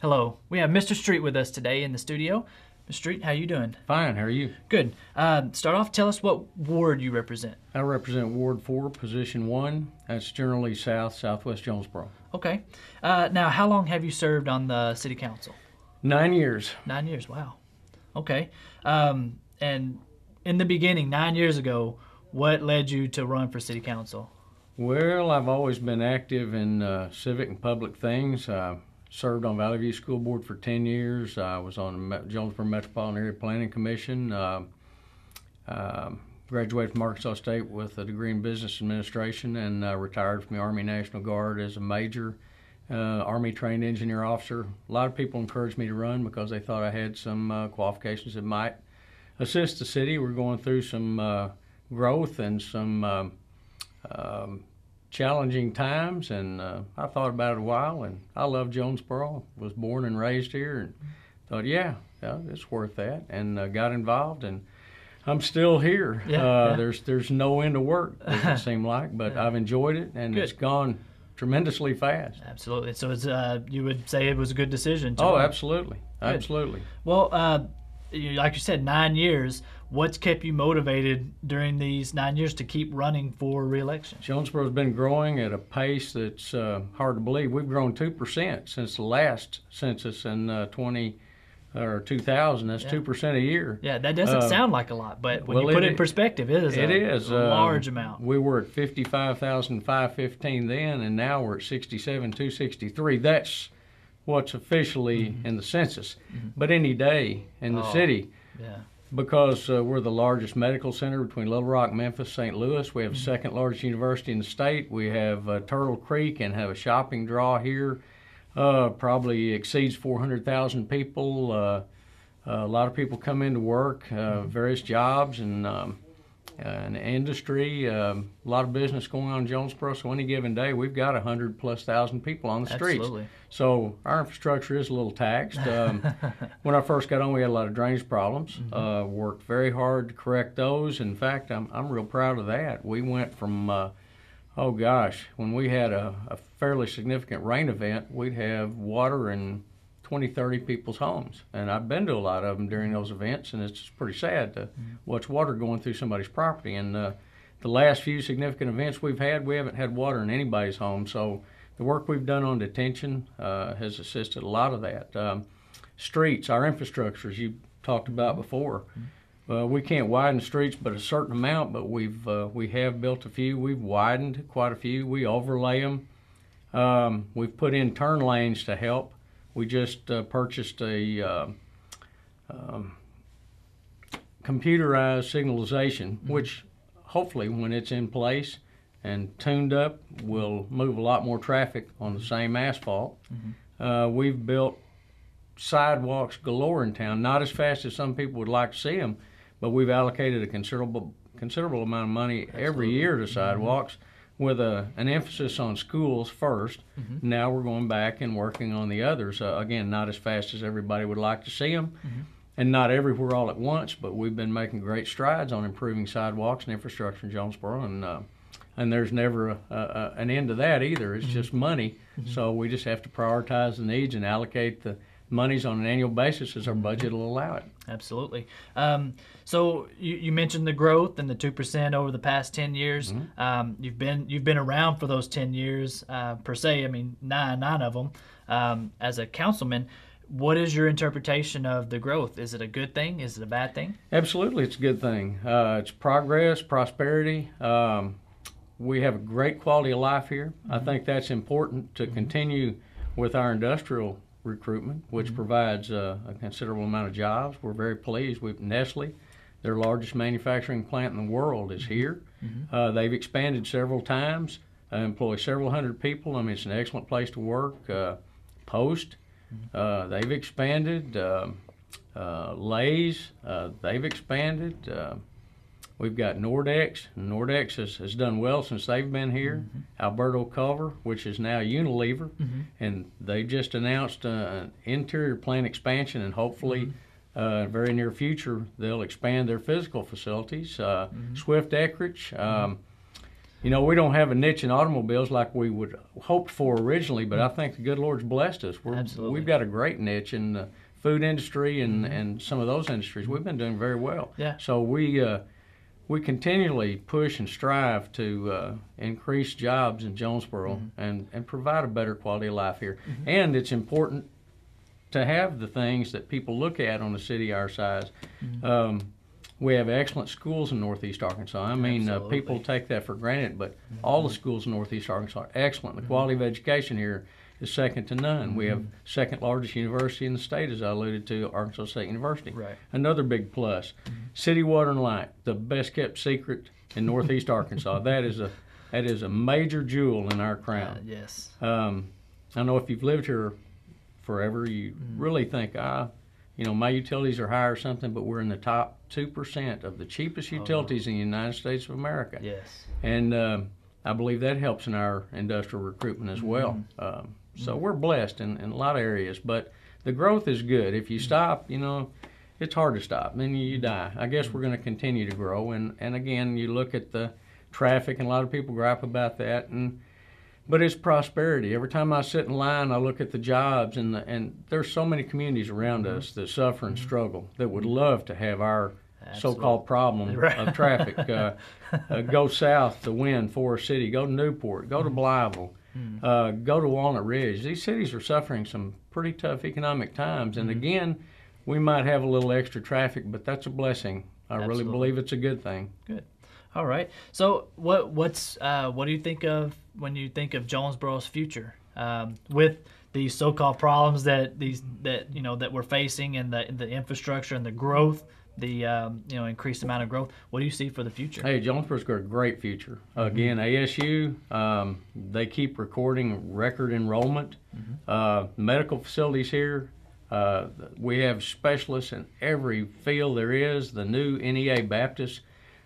Hello, we have Mr. Street with us today in the studio. Mr. Street, how you doing? Fine, how are you? Good. Start off, tell us what ward you represent. I represent Ward 4, Position 1. That's generally southwest Jonesboro. Okay. Now, how long have you served on the city council? 9 years. 9 years, wow. Okay. And in the beginning, 9 years ago, what led you to run for city council? Well, I've always been active in civic and public things. I served on Valley View School Board for 10 years. I was on the Jonesboro Metropolitan Area Planning Commission. Graduated from Arkansas State with a degree in business administration and retired from the Army National Guard as a major Army trained engineer officer. A lot of people encouraged me to run because they thought I had some qualifications that might assist the city. We're going through some growth and some challenging times, and I thought about it a while, and I love Jonesboro, was born and raised here, and thought, yeah, it's worth that, and got involved, and I'm still here. There's no end to work, doesn't seem like, but I've enjoyed it, and it's gone tremendously fast. Absolutely. So it's, you would say it was a good decision to Oh, run. absolutely. Good. Absolutely. Well, like you said, 9 years. What's kept you motivated during these 9 years to keep running for re-election? Jonesboro's been growing at a pace that's hard to believe. We've grown 2% since the last census in 2000. That's 2% a year. Yeah, that doesn't sound like a lot, but when well, you put it in perspective, it is a large amount. We were at 55,515 then, and now we're at 67,263. That's what's officially in the census. But any day in the city, Yeah. because we're the largest medical center between Little Rock, Memphis, St. Louis. We have the second largest university in the state. We have Turtle Creek and have a shopping draw here. Probably exceeds 400,000 people. A lot of people come into work, various jobs and industry. A lot of business going on in Jonesboro. So any given day, we've got 100,000+ people on the streets. Absolutely. So our infrastructure is a little taxed. When I first got on, we had a lot of drainage problems. Worked very hard to correct those. In fact, I'm real proud of that. We went from, oh gosh, when we had a fairly significant rain event, we'd have water in 20, 30 people's homes. And I've been to a lot of them during those events, and it's pretty sad to watch water going through somebody's property. And the last few significant events we've had, we haven't had water in anybody's home. So the work we've done on detention has assisted a lot of that. Streets, our infrastructure, as you talked about before, we can't widen streets but a certain amount, but we have built a few. We've widened quite a few. We overlay them. We've put in turn lanes to help. We just purchased a computerized signalization, which hopefully when it's in place and tuned up will move a lot more traffic on the same asphalt. We've built sidewalks galore in town, not as fast as some people would like to see them, but we've allocated a considerable amount of money every year to sidewalks with an emphasis on schools first. Now we're going back and working on the others. Again, not as fast as everybody would like to see them, and not everywhere all at once, but we've been making great strides on improving sidewalks and infrastructure in Jonesboro, and there's never an end to that either. It's just money, so we just have to prioritize the needs and allocate the monies on an annual basis as our budget will allow it. Absolutely. So you mentioned the growth and the 2% over the past 10 years. You've been around for those 10 years per se. I mean, nine of them. As a councilman, what is your interpretation of the growth? Is it a good thing? Is it a bad thing? Absolutely, it's a good thing. It's progress, prosperity. We have a great quality of life here. I think that's important to continue with our industrial recruitment, which provides a considerable amount of jobs. We're very pleased with Nestle. Their largest manufacturing plant in the world is here. They've expanded several times, employ several hundred people. I mean, it's an excellent place to work. Post, they've expanded. Lay's, they've expanded. We've got Nordex. Nordex has done well since they've been here. Alberto Culver, which is now Unilever, and they just announced an interior plant expansion, and hopefully very near future they'll expand their physical facilities. Swift Eckrich. You know, we don't have a niche in automobiles like we would hoped for originally, but I think the good Lord's blessed us. Absolutely. We've got a great niche in the food industry and some of those industries. We've been doing very well. Yeah. So we continually push and strive to increase jobs in Jonesboro and provide a better quality of life here. And it's important to have the things that people look at on a city our size. We have excellent schools in Northeast Arkansas. I mean, people take that for granted, but all the schools in Northeast Arkansas are excellent. The quality of education here is second to none. We have second largest university in the state, as I alluded to, Arkansas State University. Right. Another big plus. City Water and Light, the best kept secret in Northeast Arkansas. That is a major jewel in our crown. Yes. I know if you've lived here forever, you really think, you know, my utilities are high or something, but we're in the top 2% of the cheapest utilities in the United States of America. Yes. And I believe that helps in our industrial recruitment as well. So we're blessed in a lot of areas, but the growth is good. If you stop, you know, it's hard to stop. Then you die. I guess we're going to continue to grow. And again, you look at the traffic, and a lot of people gripe about that. But it's prosperity. Every time I sit in line, I look at the jobs, and there's so many communities around us that suffer and struggle that would love to have our so-called problem of traffic. Go south to Wynn, Forest City, go to Newport, go to Blytheville, go to Walnut Ridge. These cities are suffering some pretty tough economic times, and again, we might have a little extra traffic, but that's a blessing. I really believe it's a good thing. Good. All right. So what do you think of when you think of Jonesboro's future with these so-called problems that we're facing, and the infrastructure and the growth, the increased amount of growth? What do you see for the future? Hey, Jonesboro's got a great future. Again, ASU, they keep recording record enrollment. Medical facilities here. We have specialists in every field there is. The new NEA Baptist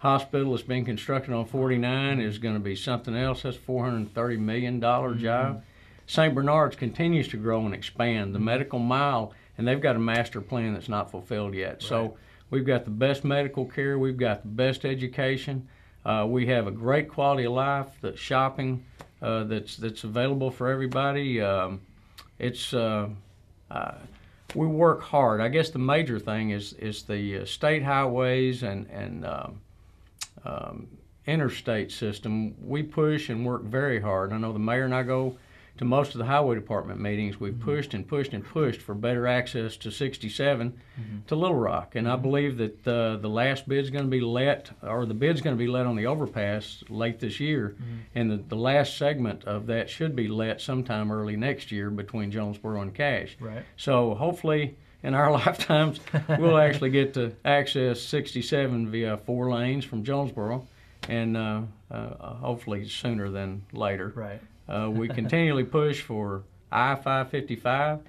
Hospital that's being constructed on 49 is going to be something else. That's $430 million job. St. Bernard's continues to grow and expand. The medical mile, and they've got a master plan that's not fulfilled yet. Right. So we've got the best medical care. We've got the best education. We have a great quality of life. The shopping that's available for everybody. We work hard. I guess the major thing is the state highways and interstate system. We push and work very hard. I know the mayor and I go to most of the highway department meetings. We've pushed and pushed and pushed for better access to 67 to Little Rock, and I believe that the last bid's going to be let, or the bid's going to be let on the overpass late this year, and the last segment of that should be let sometime early next year between Jonesboro and Cache. Right. So hopefully in our lifetimes we'll actually get to access 67 via 4 lanes from Jonesboro, and hopefully sooner than later. Right. We continually push for I-555.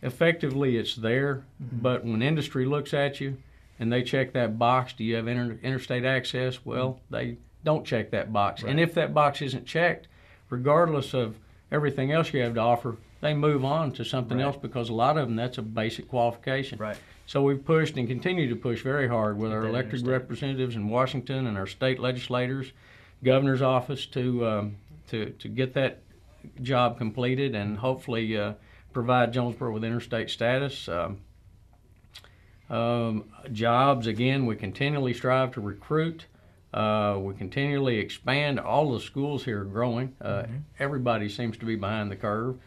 Effectively, it's there, but when industry looks at you and they check that box, do you have interstate access? Well, they don't check that box. Right. And if that box isn't checked, regardless of everything else you have to offer, they move on to something else, because a lot of them, that's a basic qualification. Right. So we've pushed and continue to push very hard with our elected representatives in Washington and our state legislators, governor's office, to get that job completed and hopefully provide Jonesboro with interstate status. Jobs, again, we continually strive to recruit. We continually expand. All the schools here are growing. Everybody seems to be behind the curve,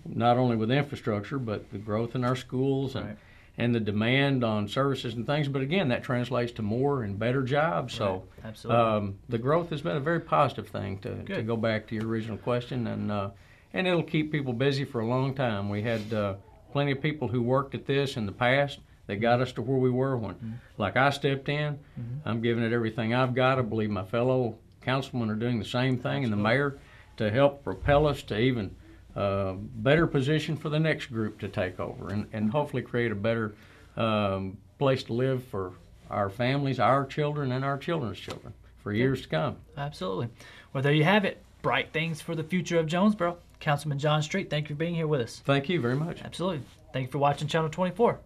not only with infrastructure, but the growth in our schools and the demand on services and things. But again, that translates to more and better jobs. So absolutely. The growth has been a very positive thing, to go back to your original question, and it'll keep people busy for a long time. We had plenty of people who worked at this in the past that got us to where we were when, like I stepped in. I'm giving it everything I've got. I believe my fellow councilmen are doing the same thing, and the mayor, to help propel us to even better position for the next group to take over, and hopefully create a better place to live for our families, our children, and our children's children for years to come. Absolutely. Well, there you have it. Bright things for the future of Jonesboro. Councilman John Street, thank you for being here with us. Thank you very much. Absolutely. Thank you for watching Channel 24.